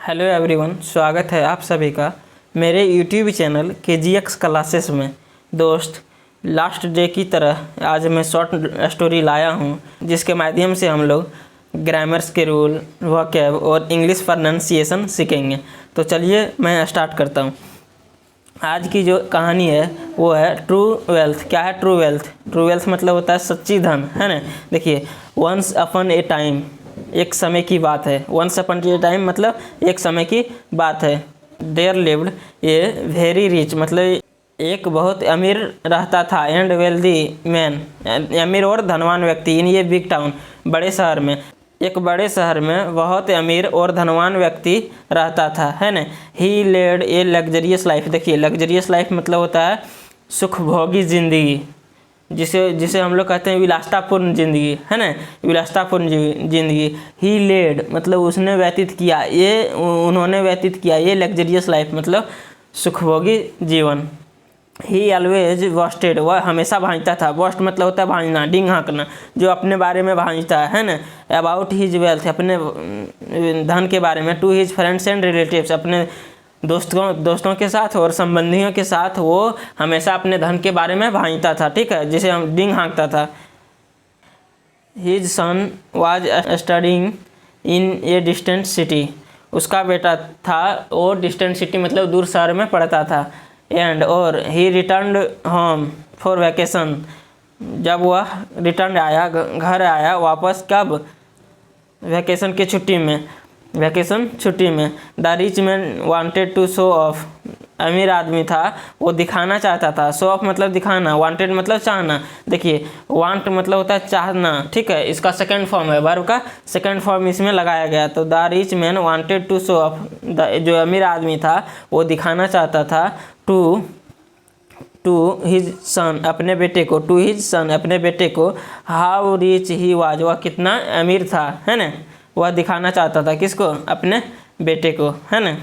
Hello everyone, स्वागत है आप सभी का मेरे यूट्यूब चैनल KGX क्लासेस में। दोस्त, लास्ट डे की तरह आज मैं शॉर्ट स्टोरी लाया हूं, जिसके माध्यम से हम लोग ग्रामर्स के रूल, वोकैब और इंग्लिश प्रोनाउंसिएशन सीखेंगे। तो चलिए मैं स्टार्ट करता हूं। आज की जो कहानी है वो है ट्रू वेल्थ। क्या है ट्रू वेल्थ? ट्रू वेल्थ मतलब होता है सच्ची धन, है ना। देखिए, वंस अपॉन ए टाइम, एक समय की बात है। वंस अपॉन ए टाइम मतलब एक समय की बात है। There lived a very rich मतलब एक बहुत अमीर रहता था, एंड वेल्दी मैन, अमीर और धनवान व्यक्ति, इन ये बिग टाउन, बड़े शहर में। एक बड़े शहर में बहुत अमीर और धनवान व्यक्ति रहता था, है ना। ही लेड ए लग्जरियस लाइफ। देखिए, लग्जरियस लाइफ मतलब होता है सुखभोगी जिंदगी, जिसे जिसे हम लोग कहते हैं विलासतापूर्ण जिंदगी, है ना। विलासतापूर्ण जिंदगी। ही लेड मतलब उसने व्यतीत किया, ये उन्होंने व्यतीत किया, ये लग्जरियस लाइफ मतलब सुखभोगी जीवन। ही ऑलवेज बॉस्टेड, वह हमेशा भांजता था। बॉस्ट मतलब होता है भांजना, डिंग हाँकना, जो अपने बारे में भांजता है ना। अबाउट हिज वेल्थ, अपने धन के बारे में। To his friends and relatives, अपने दोस्तों के साथ और संबंधियों के साथ वो हमेशा अपने धन के बारे में भांजता था, ठीक है, जिसे हम डिंग हाँकता था। His son was studying in a distant city, उसका बेटा था वो डिस्टेंट सिटी मतलब दूर शहर में पढ़ता था। एंड और ही रिटर्न होम फॉर वैकेशन, जब वह रिटर्न आया, घर आया वापस, कब? वैकेशन की छुट्टी में, वैकेशन छुट्टी में। The rich man wanted to show off, अमीर आदमी था वो दिखाना चाहता था। शो ऑफ मतलब दिखाना, वांटेड मतलब चाहना। देखिए, वांट मतलब होता है चाहना, ठीक है, इसका सेकंड फॉर्म है, वर्ब का सेकंड फॉर्म इसमें लगाया गया। तो the rich man wanted to show off, जो अमीर आदमी था वो दिखाना चाहता था टू हिज सन, अपने बेटे को, टू हिज सन, अपने बेटे को, हाउ रिच ही वाज, वह कितना अमीर था, है ना। वह दिखाना चाहता था किसको? अपने बेटे को, है ना।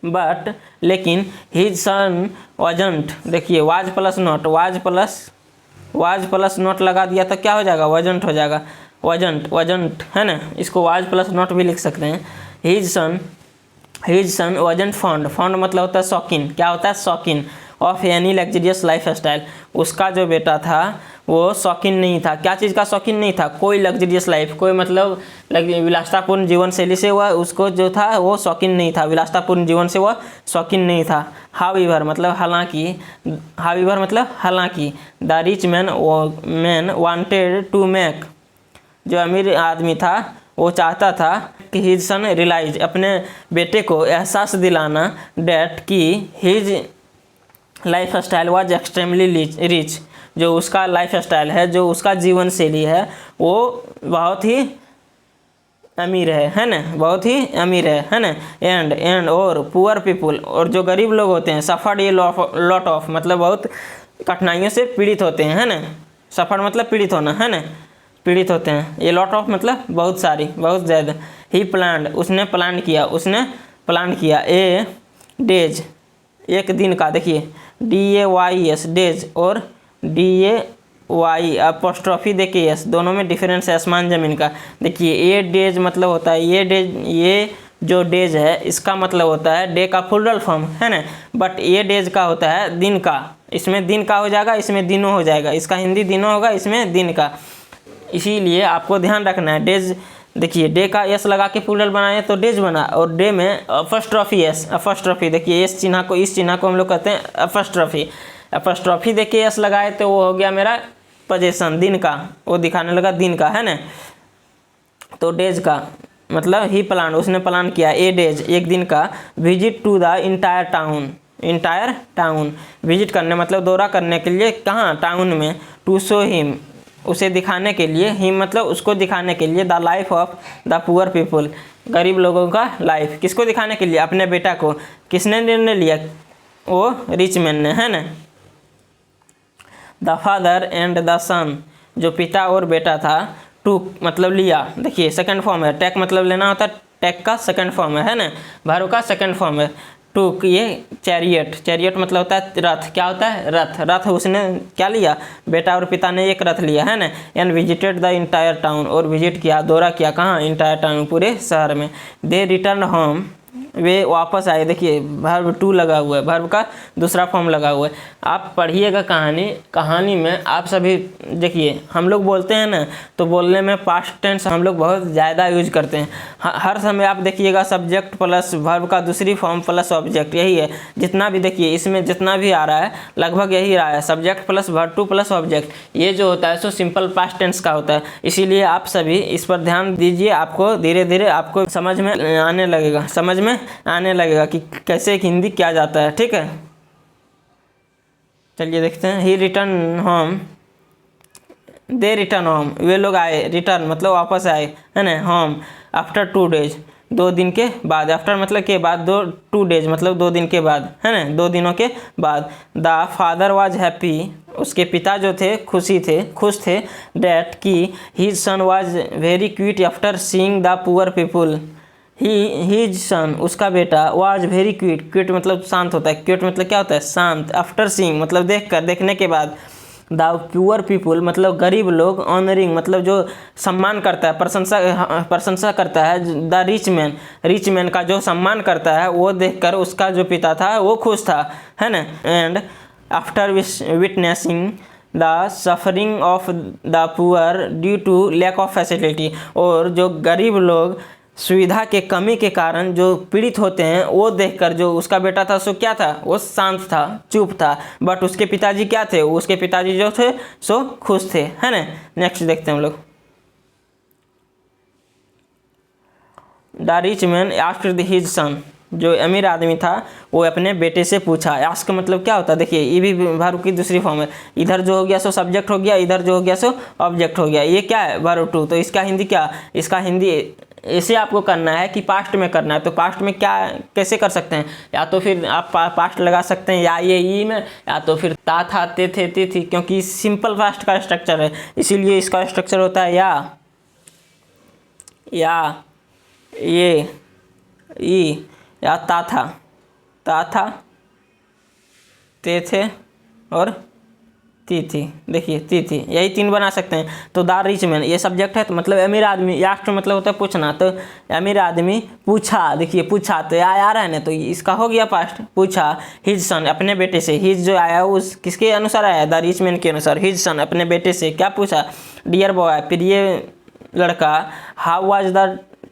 बट लेकिन हिज सन वाजंट, देखिए was plus not, was plus not लगा दिया तो क्या हो जाएगा? वाजंट हो जाएगा। वाजंट, है ना। इसको वाज प्लस नॉट भी लिख सकते हैं। हिज सन वाजंट फॉन्ड मतलब होता है शौकीन। क्या होता है? शौकीन of any luxurious life style, उसका जो बेटा था वो शौकीन नहीं था। क्या चीज़ का शौकीन नहीं था? कोई लग्जरियस लाइफ, कोई मतलब विलासतापूर्ण जीवन शैली से वह, उसको जो था वो शौकीन नहीं था, विलासतापूर्ण जीवन से वह शौकीन नहीं था। हाउएवर मतलब हालांकि, हाउएवर मतलब हालांकि। The rich man wanted to make, जो अमीर आदमी था वो चाहता था कि हिज सन रियलाइज, अपने बेटे को एहसास दिलाना, डैट कि his life style was extremely rich, जो उसका लाइफ स्टाइल है, जो उसका जीवन शैली है वो बहुत ही अमीर है ना, बहुत ही अमीर है ना। एंड और पुअर पीपुल, और जो गरीब लोग होते हैं, सफर्ड ये लॉट ऑफ मतलब बहुत कठिनाइयों से पीड़ित होते हैं, है ना। सफर मतलब पीड़ित होना, है ना, पीड़ित होते हैं। ये लॉट ऑफ मतलब बहुत सारी, बहुत ज़्यादा। ही प्लान्ड, उसने प्लान किया ए डेज, एक दिन का। देखिए DAYS डेज और DAY अपोस्ट्रोफी देखिए एस, दोनों में डिफरेंस है आसमान ज़मीन का। देखिए ए डेज मतलब होता है, ये जो डेज है इसका मतलब होता है डे का प्लूरल फॉर्म, है ना। बट ये डेज का होता है दिन का, इसमें दिन का हो जाएगा, इसमें दिनों हो जाएगा। इसका हिंदी दिनों होगा, इसमें दिन का। इसीलिए आपको ध्यान रखना है डेज। देखिए डे का एस लगा के प्लूरल बनाए तो डेज बना, और डे में अपोस्ट्रोफी एस, अपोस्ट्रोफी। देखिए इस चिन्ह को हम लोग कहते हैं अपोस्ट्रोफी देखिए एस लगाए तो वो हो गया मेरा पोजीशन, दिन का, वो दिखाने लगा दिन का, है ना। तो डेज का मतलब ही प्लान, उसने प्लान किया ए डेज, एक दिन का। Visit to the entire town, visit करने मतलब दौरा करने के लिए, कहाँ? टाउन में। टू शो हिम, उसे दिखाने के लिए, हिम मतलब उसको दिखाने के लिए, the life of the poor people, गरीब लोगों का लाइफ। किसको दिखाने के लिए? अपने बेटा को। किसने निर्णय लिया? वो रिच मैन ने, है ना। द फादर एंड द सन, जो पिता और बेटा था। टू मतलब लिया, देखिए सेकंड फॉर्म है। टेक मतलब लेना होता है, टेक का सेकंड फॉर्म है ना, वर्ब का सेकंड फॉर्म है। टूक ये चैरियट, चैरियट मतलब होता है रथ, क्या होता है रथ, रथ उसने क्या लिया, बेटा और पिता ने एक रथ लिया है ना। And visited the entire town, और विजिट किया, दौरा किया, कहाँ, इंटायर टाउन, पूरे शहर में। दे रिटर्न होम, वे वापस आए। देखिए वर्ब टू लगा हुआ है, वर्ब का दूसरा फॉर्म लगा हुआ है। आप पढ़िएगा कहानी, कहानी में आप सभी देखिए, हम लोग बोलते हैं ना तो बोलने में पास्ट टेंस हम लोग बहुत ज़्यादा यूज करते हैं। हर समय आप देखिएगा सब्जेक्ट प्लस वर्ब का दूसरी फॉर्म प्लस ऑब्जेक्ट, यही है जितना भी देखिए इसमें जितना भी आ रहा है लगभग यही रहा है, subject plus verb two plus object. ये जो होता है सो सिंपल पास्ट टेंस का होता है, इसीलिए आप सभी इस पर ध्यान दीजिए, आपको धीरे धीरे आपको समझ में आने लगेगा, समझ में आने लगेगा कि कैसे एक हिंदी क्या जाता है, ठीक है। चलिए देखते हैं। ही रिटर्न होम, दे रिटर्न होम, वे लोग आए, रिटर्न मतलब वापस आए है ना, होम आफ्टर 2 डेज, 2 दिन के बाद, आफ्टर मतलब के बाद, 2 डेज मतलब 2 दिन के बाद है ना, 2 दिनों के बाद। द फादर वाज हैप्पी, उसके पिता जो थे खुश थे, डैट कि his son was very cute after seeing the poor people, his son उसका बेटा, वाज वेरी क्यूट, क्यूट मतलब शांत होता है, क्यूट मतलब क्या होता है शांत, आफ्टर सीइंग मतलब देखने के बाद, द पुअर पीपुल मतलब गरीब लोग, ऑनरिंग मतलब जो सम्मान करता है, प्रशंसा करता है, द रिच मैन का जो सम्मान करता है, वो देखकर उसका जो पिता था वो खुश था है ना। And after witnessing the suffering of the poor due to lack of facility, और जो गरीब लोग सुविधा के कमी के कारण जो पीड़ित होते हैं, वो देखकर जो उसका बेटा था सो क्या था, वो शांत था, चुप था, बट उसके पिताजी क्या थे, उसके पिताजी जो थे सो खुश थे है ना। नेक्स्ट देखते हैं हम लोग। The rich man asked his son, जो अमीर आदमी था वो अपने बेटे से पूछा। आस्क मतलब क्या होता है, देखिए ये भी वर्ब की दूसरी फॉर्म है, इधर जो हो गया सो सब्जेक्ट हो गया, इधर जो हो गया सो ऑब्जेक्ट हो गया, ये क्या है वर्ब टू, तो इसका हिंदी क्या, इसका हिंदी इसे आपको करना है कि पास्ट में करना है, तो पास्ट में क्या कैसे कर सकते हैं, या तो फिर आप पास्ट लगा सकते हैं या ये ई में, या तो फिर ता था ते थे ते थी, क्योंकि सिंपल पास्ट का स्ट्रक्चर है, इसीलिए इसका स्ट्रक्चर होता है या ये ई, या ता था ते थे और ती थी, देखिए ती थी, यही 3 बना सकते हैं। तो द रिच मैन ये सब्जेक्ट है, तो मतलब अमीर आदमी, यास्ट मतलब होता है पूछना, तो अमीर आदमी पूछा, देखिए पूछा तो आ रहा है ना, तो इसका हो गया पास्ट, पूछा हिज सन अपने बेटे से, हिज जो आया उस किसके अनुसार आया, द रिच मैन के अनुसार, हिज सन अपने बेटे से क्या पूछा, डियर बॉय प्रिय लड़का, हाउ वाज द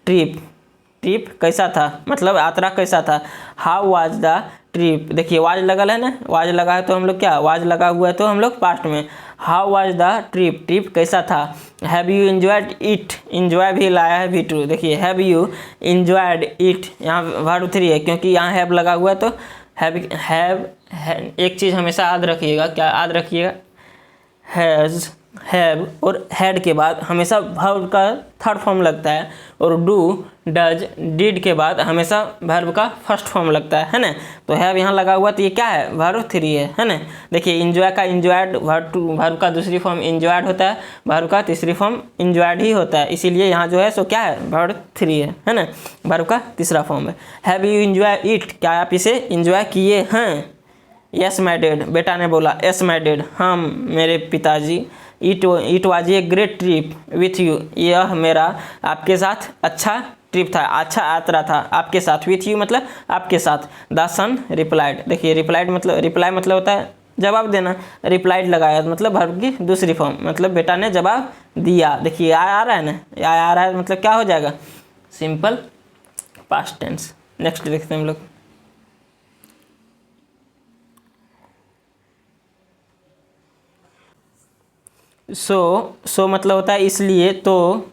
ट्रिप कैसा था, मतलब यात्रा कैसा था, हाउ वाज द ट्रिप, देखिए वाज लगल है ना, वाज लगा है तो हम लोग क्या, वाज लगा हुआ है तो हम लोग पास्ट में, हाउ वाज द ट्रिप कैसा था। Have you enjoyed it, enjoy भी लाया है भी टू, देखिए हैव यू एंजॉयड इट, यहाँ वर्ब 3 है क्योंकि यहाँ हैव लगा हुआ है, तो हैव एक चीज़ हमेशा याद रखिएगा, क्या याद रखिएगा, हैज़ हैव और हैड के बाद हमेशा वर्ब का थर्ड फॉर्म लगता है, और डू डज डिड के बाद हमेशा वर्ब का फर्स्ट फॉर्म लगता है ना। तो हैव यहाँ लगा हुआ तो ये क्या है, वर्ब 3 है ना। देखिए इंजॉय का इंजॉयड, वर्ब का दूसरी फॉर्म इंजॉयड होता है, वर्ब का तीसरी फॉर्म इंजॉयड ही होता है, इसीलिए यहाँ जो है सो क्या है, वर्ब 3 है ना, वर्ब का तीसरा फॉर्म है। हैव यू इंजॉय इट, क्या आप इसे इंजॉय किए हैं। यस माई डैड, बेटा ने बोला, यस माई डैड, हम मेरे पिताजी, it was a great trip with you, यह मेरा आपके साथ अच्छा ट्रिप था, अच्छा यात्रा था आपके साथ, विथ यू मतलब आपके साथ। द सन रिप्लाइड, देखिए रिप्लाई मतलब होता है जवाब देना, रिप्लाइड लगाया मतलब वर्ब की दूसरी फॉर्म, मतलब बेटा ने जवाब दिया, देखिए आ रहा है ना, आ रहा है मतलब क्या हो जाएगा, सिंपल पास्ट टेंस। नेक्स्ट देखते हैं हम लोग। सो मतलब होता है इसलिए, तो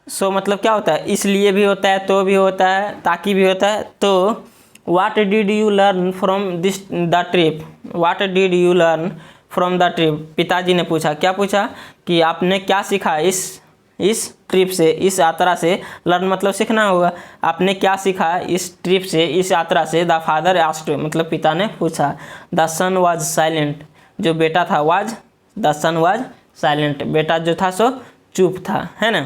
सो मतलब क्या होता है, इसलिए भी होता है, तो भी होता है, ताकि भी होता है। तो what did you learn from this the trip, what did you learn from the trip, पिताजी ने पूछा, क्या पूछा कि आपने क्या सीखा इस ट्रिप से, इस यात्रा से। लर्न मतलब सीखना होगा, आपने क्या सीखा इस ट्रिप से, इस यात्रा से। द फादर आस्क्ड मतलब पिता ने पूछा। द सन वाज साइलेंट, जो बेटा था, was the son was silent, बेटा जो था सो चुप था है ना।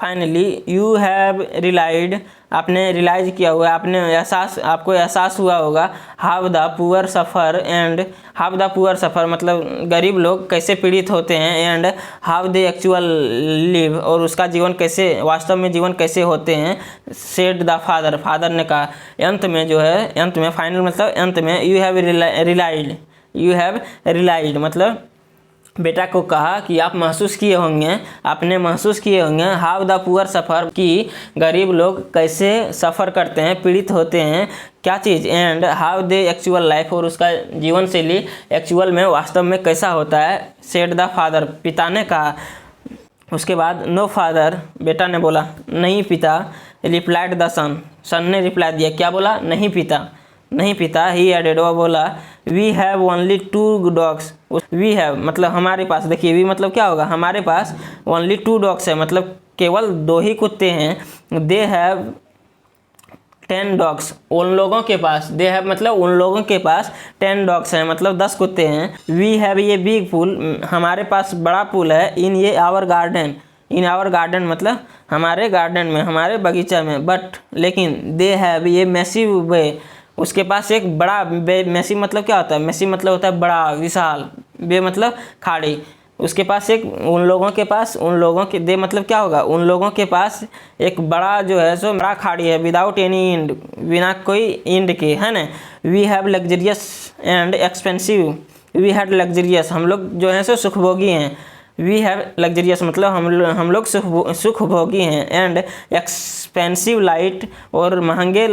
फाइनली यू हैव रिलाइड, आपने रियलाइज किया हुआ, आपको एहसास हुआ होगा how the poor suffer and how the poor suffer मतलब गरीब लोग कैसे पीड़ित होते हैं, and how they actual live और उसका जीवन कैसे वास्तव में जीवन कैसे होते हैं, सेड द फादर, फादर ने कहा। अंत में जो है, अंत में फाइनल मतलब अंत में you have relied, you have relied मतलब बेटा को कहा कि आप महसूस किए होंगे, आपने महसूस किए होंगे हाउ द पुअर सफ़र कि गरीब लोग कैसे सफ़र करते हैं, पीड़ित होते हैं, क्या चीज़, and how they actual life और उसका जीवन शैली एक्चुअल में वास्तव में कैसा होता है, सेड द फादर, पिता ने कहा। उसके बाद नो फादर, बेटा ने बोला नहीं पिता, रिप्लाइड द सन, सन ने रिप्लाई दिया, क्या बोला, नहीं पिता, नहीं पिता। ही एडेड, वो बोला we have only 2 dogs, we have मतलब हमारे पास, देखिए वी मतलब क्या होगा, हमारे पास ओनली 2 डॉग्स है मतलब केवल 2 ही कुत्ते हैं। दे हैव 10 डॉग्स, उन लोगों के पास, दे हैव मतलब उन लोगों के पास 10 डॉग्स हैं मतलब 10 कुत्ते हैं। वी हैव ये बिग पूल, हमारे पास बड़ा पूल है। इन ये our garden, in our garden मतलब हमारे गार्डन में, हमारे बगीचा में। बट लेकिन दे हैव ये मैसिव वे, उसके पास एक बड़ा बे, मैसी मतलब क्या होता है, मैसी मतलब होता है बड़ा, विशाल, बे मतलब खाड़ी, उसके पास एक, उन लोगों के पास, उन लोगों के, दे मतलब क्या होगा, उन लोगों के पास एक बड़ा जो है सो बड़ा खाड़ी है, विदाउट एनी इंड, बिना कोई इंड के, है ना। We have luxurious and expensive, we had luxurious, हम लोग जो है सो सुखभोगी हैं। वी हैव लग्जरियस मतलब हम लोग सुखभोगी हैं। एंड एक्सपेंसिव लाइट और महंगे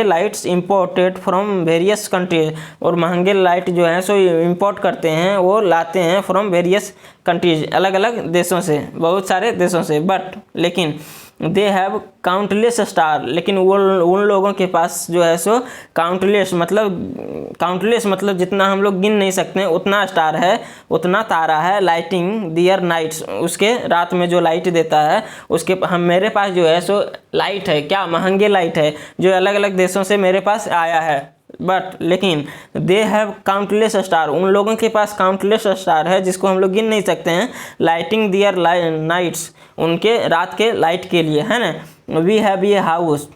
lights imported from various countries, और महंगे लाइट जो है सो इंपोर्ट करते हैं, वो लाते हैं फ्रॉम वेरियस कंट्रीज, अलग अलग देशों से, बहुत सारे देशों से। बट लेकिन दे हैव काउंटलेस स्टार, लेकिन वो उन लोगों के पास जो है सो काउंटलेस मतलब जितना हम लोग गिन नहीं सकते हैं उतना स्टार है, उतना तारा है। लाइटिंग दियर नाइट्स, उसके रात में जो लाइट देता है उसके, हम मेरे पास जो है सो लाइट है, क्या महंगे लाइट है जो अलग अलग देशों से मेरे पास आया है। बट लेकिन दे हैव काउंटलेस स्टार, उन लोगों के पास काउंटलेस स्टार है जिसको हम लोग गिन नहीं सकते हैं। लाइटिंग दियर नाइट्स, उनके रात के लाइट के लिए, है ना। वी हैव ये हाउस,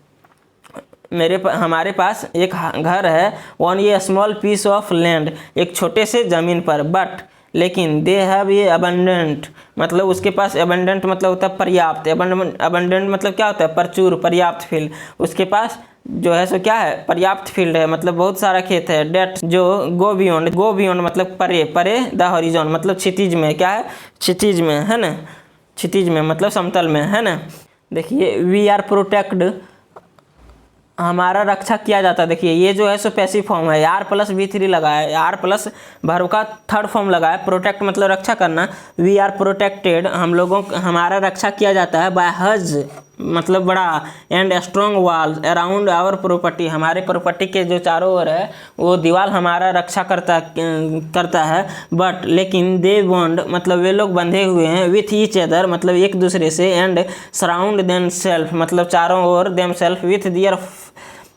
हमारे पास एक घर है। ऑन ये स्मॉल पीस ऑफ लैंड, एक छोटे से ज़मीन पर। बट लेकिन दे हैव ये अबंडेंट, मतलब उसके पास अबंडेंट मतलब होता है पर्याप्त, अबंडेंट मतलब क्या होता है, प्रचुर, पर्याप्त फील्ड, उसके पास जो है सो क्या है, पर्याप्त फील्ड है, मतलब बहुत सारा खेत है। डेट जो गो बियॉन्ड मतलब परे द हॉरिजॉन मतलब क्षितिज में, क्या है, क्षितिज में, है ना, क्षितिज में मतलब समतल में, है ना। देखिए वी आर प्रोटेक्ट, हमारा रक्षा किया जाता है। देखिए ये जो है सो पैसिव फॉर्म है, R+V3 लगा है, R+ वर्ब का 3rd फॉर्म लगा है। प्रोटेक्ट मतलब रक्षा करना, वी आर प्रोटेक्टेड, हमारा रक्षा किया जाता है। बाय हज मतलब बड़ा, and strong wall around our property, हमारे प्रॉपर्टी के जो चारों ओर है वो दीवार हमारा रक्षा करता है। बट लेकिन दे बॉन्ड मतलब वे लोग बंधे हुए हैं, विथ ईच अदर मतलब एक दूसरे से, एंड सराउंड देम सेल्फ मतलब चारों ओर, them self with their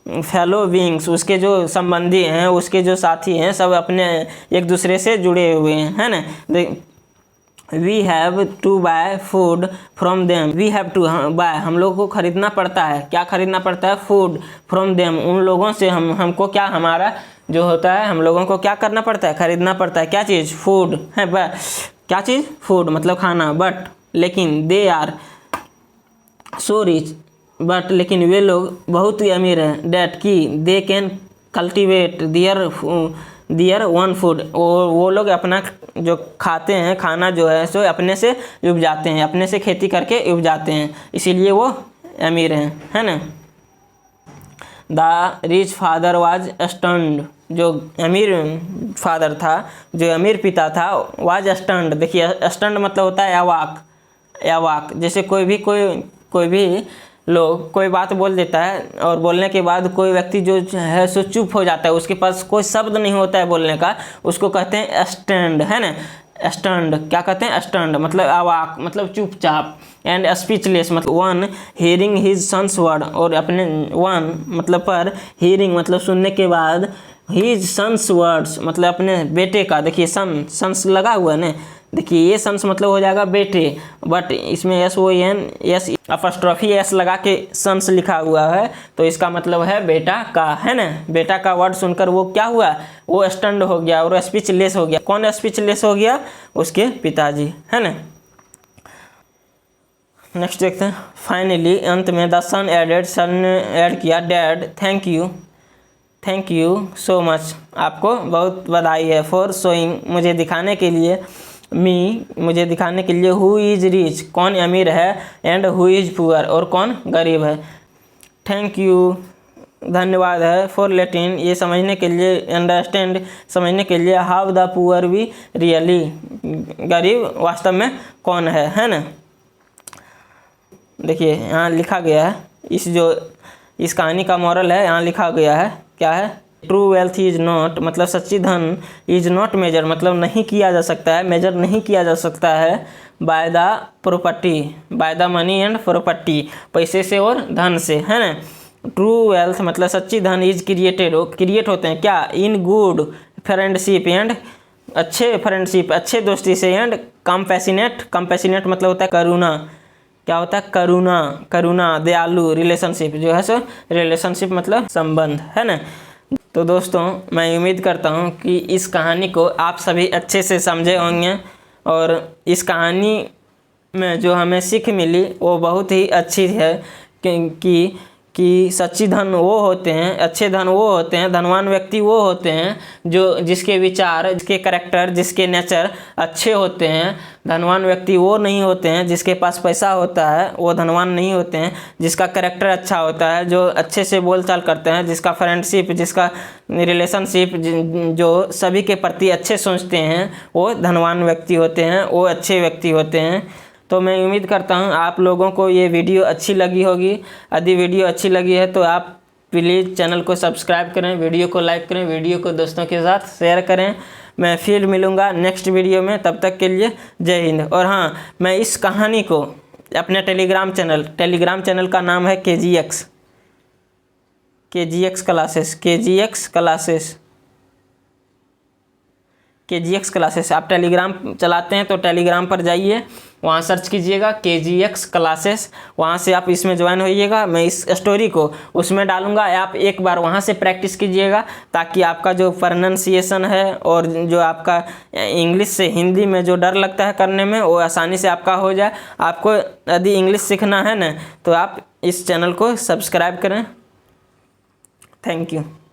fellow beings, उसके जो संबंधी हैं, उसके जो साथी हैं, सब अपने एक दूसरे से जुड़े हुए हैं, है ना। We have to buy food from them, we have to buy, हम लोग को खरीदना पड़ता है, क्या खरीदना पड़ता है, फूड फ्रॉम देम, उन लोगों से, हमको क्या, हमारा जो होता है, हम लोगों को क्या करना पड़ता है, खरीदना पड़ता है, क्या चीज़, फूड है, क्या चीज़, फूड मतलब खाना। बट लेकिन they are so rich, but लेकिन वे लोग बहुत ही अमीर हैं। डैट की they can cultivate their own food, वो लोग अपना जो खाते हैं खाना जो है सो अपने से उपजाते हैं, अपने से खेती करके उपजाते हैं, इसीलिए वो अमीर हैं, है ना। The rich father was stunned, जो अमीर फादर था, जो अमीर पिता था, वाज स्टन्ड। देखिए स्टन्ड मतलब होता है अवाक, जैसे कोई भी लोग कोई बात बोल देता है और बोलने के बाद कोई व्यक्ति जो है सो चुप हो जाता है, उसके पास कोई शब्द नहीं होता है बोलने का, उसको कहते हैं स्टैंड, है ना। स्टैंड क्या कहते हैं, स्टैंड मतलब अवाक मतलब चुपचाप। एंड स्पीचलेस मतलब on hearing his son's word, और अपने वन मतलब पर, हियरिंग मतलब सुनने के बाद, हिज सन्स वर्ड्स मतलब अपने बेटे का, देखिए सन्स लगा हुआ है ना, देखिए ये सन्स मतलब हो जाएगा बेटे, बट इसमें SONS लगा के सन्स लिखा हुआ है, तो इसका मतलब है बेटा का, है ना। बेटा का वर्ड सुनकर वो क्या हुआ, वो स्टंड हो गया और स्पीचलेस हो गया। कौन स्पीचलेस हो गया, उसके पिताजी, है ना। नेक्स्ट देखते हैं। फाइनली अंत में द सन एडेड, सन ने ऐड किया dad thank you so much, आपको बहुत बधाई है, फॉर शोइंग, मुझे दिखाने के लिए, मुझे दिखाने के लिए, हु इज़ रिच, कौन अमीर है, एंड हु इज़ पुअर, और कौन गरीब है। थैंक यू, धन्यवाद है, फॉर लेटिंग, ये समझने के लिए, अंडरस्टैंड, समझने के लिए, how the poor we really, गरीब वास्तव में कौन है ना। देखिए यहाँ लिखा गया है, इस कहानी का मॉरल है, यहाँ लिखा गया है, क्या है, ट्रू वेल्थ इज नॉट, मतलब सच्ची धन, इज नॉट मेजर, मतलब नहीं किया जा सकता है, मेजर नहीं किया जा सकता है, by the property, by the money and property, पैसे से और धन से, है ना। ट्रू वेल्थ मतलब सच्ची धन इज क्रिएट होते हैं क्या, इन गुड फ्रेंडशिप एंड, अच्छे फ्रेंडशिप, अच्छे दोस्ती से, एंड कंपैशनेट मतलब होता है करुणा, क्या होता है, करुणा, दयालु, रिलेशनशिप जो है सो, रिलेशनशिप मतलब संबंध, है ना। तो दोस्तों मैं उम्मीद करता हूँ कि इस कहानी को आप सभी अच्छे से समझे होंगे, और इस कहानी में जो हमें सीख मिली वो बहुत ही अच्छी है, कि सच्ची धन वो होते हैं, अच्छे धन वो होते हैं, धनवान व्यक्ति वो होते हैं जो जिसके विचार, जिसके करैक्टर, जिसके नेचर अच्छे होते हैं। धनवान व्यक्ति वो नहीं होते हैं जिसके पास पैसा होता है, वो धनवान नहीं होते हैं, जिसका करैक्टर अच्छा होता है, जो अच्छे से बोलचाल करते हैं, जिसका फ्रेंडशिप, जिसका रिलेशनशिप, जो सभी के प्रति अच्छे सोचते हैं, वो धनवान व्यक्ति होते हैं, वो अच्छे व्यक्ति होते हैं। तो मैं उम्मीद करता हूँ आप लोगों को ये वीडियो अच्छी लगी होगी। यदि वीडियो अच्छी लगी है तो आप प्लीज़ चैनल को सब्सक्राइब करें, वीडियो को लाइक करें, वीडियो को दोस्तों के साथ शेयर करें। मैं फिर मिलूँगा नेक्स्ट वीडियो में, तब तक के लिए जय हिंद। और हाँ, मैं इस कहानी को अपने टेलीग्राम चैनल का नाम है KGX क्लासेस। आप टेलीग्राम चलाते हैं तो टेलीग्राम पर जाइए, वहाँ सर्च कीजिएगा KGX क्लासेस, वहाँ से आप इसमें ज्वाइन होइएगा। मैं इस स्टोरी को उसमें डालूंगा, आप एक बार वहाँ से प्रैक्टिस कीजिएगा, ताकि आपका जो प्रोनाउंसिएशन है और जो आपका इंग्लिश से हिंदी में जो डर लगता है करने में, वो आसानी से आपका हो जाए। आपको यदि इंग्लिश सीखना है ना, तो आप इस चैनल को सब्सक्राइब करें। Thank you.